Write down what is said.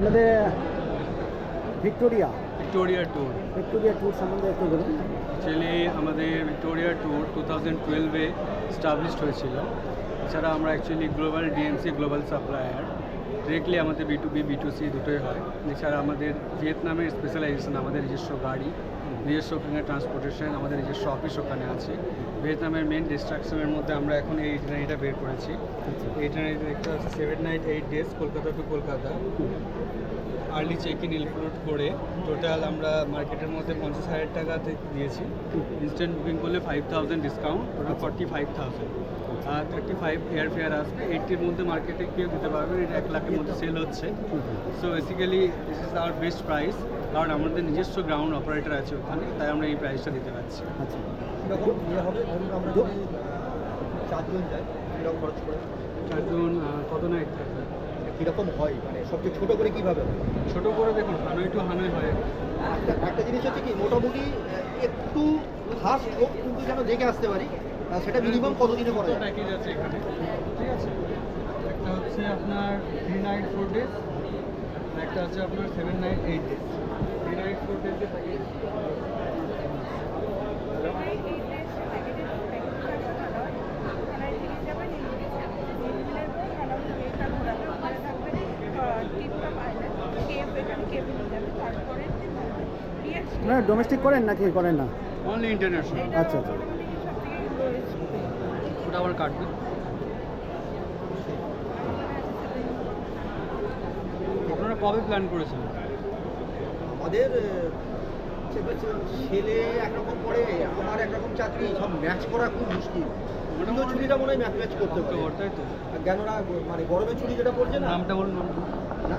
আমাদের Victoria Victoria tour সম্বন্ধে একটু বলুন। অ্যাকচুয়ালি আমাদের ভিক্টোরিয়া ট্যুর 2012-এ স্টাবলিশড হয়েছিল। এছাড়া আমরা actually global DMC global supplier, directly আমাদের B2B B2C দুটোই হয়। এছাড়া আমাদের ভিয়েতনামের স্পেশালাইজেশন, আমাদের নিজস্ব গাড়ি, নিজস্ব ওখানে ট্রান্সপোর্টেশন, আমাদের নিজস্ব অফিস ওখানে আছে। ভিয়েতনামের মেন ডেস্ট্রাকশনের মধ্যে আমরা এখন এই ইটানারিটা বের করেছি। এই ইটানারিটা দেখতে হচ্ছে 7 night 8 days Kolkata to Kolkata, early check in include করে টোটাল আমরা মার্কেটের মধ্যে 50,000 টাকাতে দিয়েছি। ইনস্ট্যান্ট বুকিং করলে 5,000 ডিসকাউন্ট, টোটাল 45,000 আর 35 এয়ার ফেয়ার আসবে। 80-র মধ্যে মার্কেটে কেউ দিতে পারবেন, এটা 1 লাখের মধ্যে সেল হচ্ছে। So basically this is our best price, কারণ আমাদের নিজস্ব গ্রাউন্ড অপারেটর আছে ওখানে, তাই আমরা এই প্রাইসটা দিতে পারছি। আচ্ছা, কীরকম ইয়ে হবে ধরুন আমরা যদি 4 জন যাই, কীরকম খরচ করে, 4 জন কত নাইট থাকবে, কীরকম হয়, মানে সবচেয়ে ছোটো করে কীভাবে হয়? ছোটো করে দেখুন হানয় টু হানয় হয়। একটা জিনিস হচ্ছে কি, মোটামুটি একটু ফাস্ট হোক কিন্তু যেন দেখে আসতে পারি, সেটা মিনিমাম কতদিনে করা যায়? প্যাকেজ আছে এখানে, ঠিক আছে। একটা হচ্ছে আপনার 3 নাইট 4 ডেজ, একটা হচ্ছে আপনার 7 নাইট 8 ডেজ। 3 নাইট 4 ডেজের প্যাকেজ আপনারা ডোমেস্টিক করেন নাকি করেন না? Only international. আচ্ছা আচ্ছা, ওটা আবার কাটবে। আপনারা কবে প্ল্যান করেছেন? আমাদের ছেলে একরকম করে, আমার একরকম চাকরি, সব ম্যাচ করা খুব মুশকিল। কিন্তু ছুটিটা মনে হয় ম্যাচ করতে পারে, তাই তো। কেননা মানে গরমের ছুটি যেটা পড়ছে না, নামটা বলুন। না